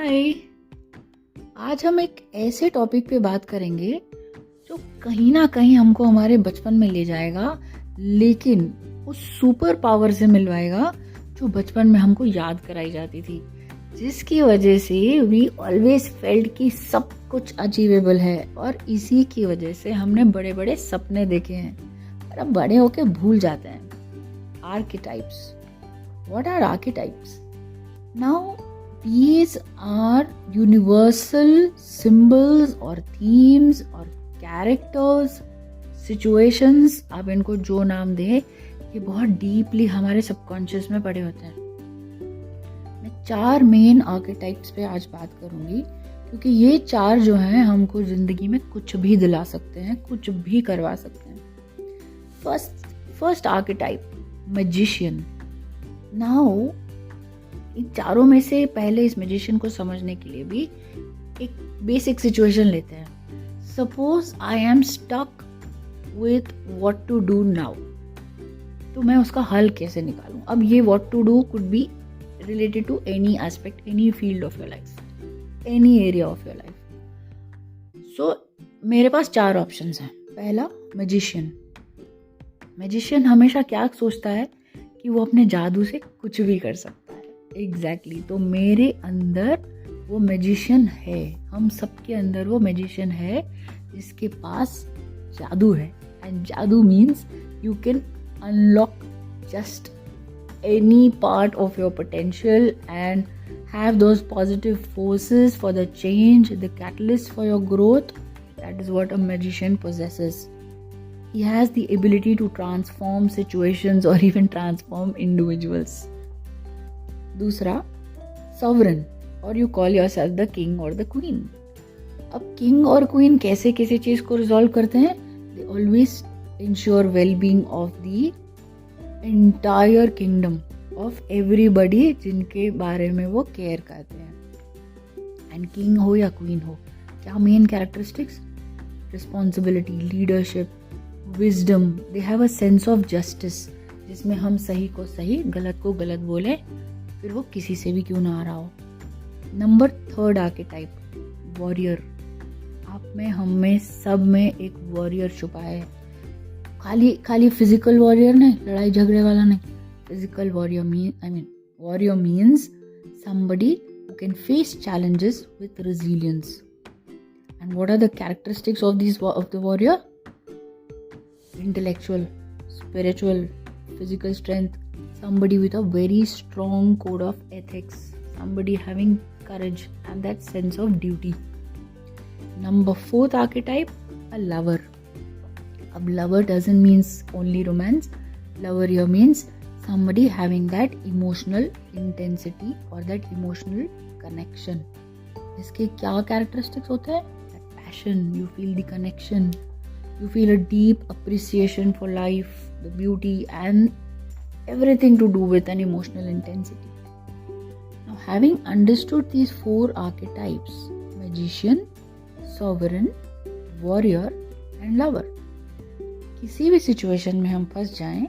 हाय। आज हम एक ऐसे टॉपिक पे बात करेंगे जो कहीं ना कहीं हमको हमारे बचपन में ले जाएगा, लेकिन उस सुपर पावर से मिलवाएगा जो बचपन में हमको याद कराई जाती थी, जिसकी वजह से वी ऑलवेज फेल्ट कि सब कुछ अचीवेबल है और इसी की वजह से हमने बड़े बड़े सपने देखे हैं और अब बड़े होके भूल जाते हैं। Archetypes. What are archetypes? Now these are universal symbols or themes or characters, situations, आप इनको जो नाम दे, ये बहुत डीपली हमारे सबकॉन्शियस में पड़े होते हैं। मैं 4 मेन आर्केटाइप्स पे आज बात करूंगी क्योंकि ये 4 जो हैं हमको जिंदगी में कुछ भी दिला सकते हैं, कुछ भी करवा सकते हैं। First archetype, magician. Now in चारों में से पहले इस मैजिशियन को समझने के लिए भी एक बेसिक सिचुएशन लेते हैं। Suppose I am stuck with what to do now, तो मैं उसका हल कैसे निकालूं? अब ये what to do could be related to any aspect, any field of your life, any area of your life. So मेरे पास 4 ऑप्शंस हैं। पहला, मैजिशियन। मैजिशियन हमेशा क्या सोचता है कि वो अपने जादू से कुछ भी कर सकता है। एग्जैक्टली तो मेरे अंदर वो मैजिशियन है, हम सबके अंदर वो मैजिशियन है जिसके पास जादू है। एंड जादू means you can unlock just any part of your potential and have those positive forces for the change, the catalyst for your growth. That is what a magician possesses. He has the ability to transform situations or even transform individuals. दूसरा, sovereign, और you call yourself the king और the queen. अब king और queen कैसे किसी चीज को resolve करते हैं? They always ensure wellbeing of the entire kingdom of everybody जिनके बारे में वो केयर करते हैं। एंड किंग हो या क्वीन हो, क्या main characteristics? Responsibility, leadership, wisdom. They have a sense of justice, जिसमें हम सही को सही, गलत को गलत बोले, फिर वो किसी से भी क्यों ना आ रहा हो। Number 3 archetype, warrior. आप में, हम में, सब में एक वॉरियर छुपा है। खाली फिजिकल वॉरियर नहीं, लड़ाई झगड़े वाला नहीं। Physical warrior warrior means somebody who can face challenges with resilience. And what are the characteristics of the warrior? Intellectual, spiritual, physical strength. Somebody with a very strong code of ethics, somebody having courage and that sense of duty. Number 4th archetype, a lover. Lover doesn't mean only romance. Lover here means somebody having that emotional intensity or that emotional connection. इसके क्या characteristics होते हैं? That passion, you feel the connection, you feel a deep appreciation for life, the beauty and everything to do with an emotional intensity. Now, having understood these 4 archetypes, magician, sovereign, warrior and lover, किसी भी situation में हम फंस जाएं,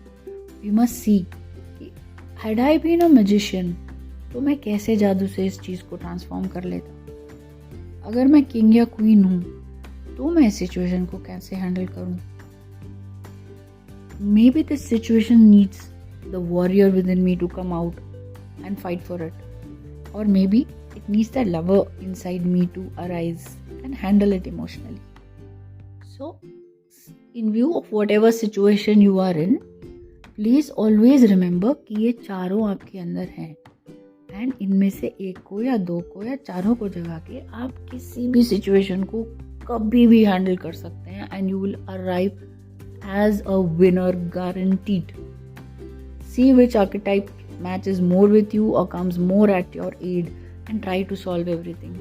we must see कि had I been a magician, तो मैं कैसे जादू से इस चीज को ट्रांसफॉर्म कर लेता। अगर मैं किंग या क्वीन हूं, तो मैं इस सिचुएशन को कैसे हैंडल करूं। Maybe this situation needs the warrior within me to come out and fight for it, or maybe it needs the lover inside me to arise and handle it emotionally. So in view of whatever situation you are in, please always remember कि ये चारों आपके अंदर हैं and इनमें से एक को या 2 को या चारों को जगा के आप किसी भी सिचुएशन को कभी भी हैंडल कर सकते हैं and you will arrive as a winner guaranteed. See which archetype matches more with you or comes more at your aid and try to solve everything.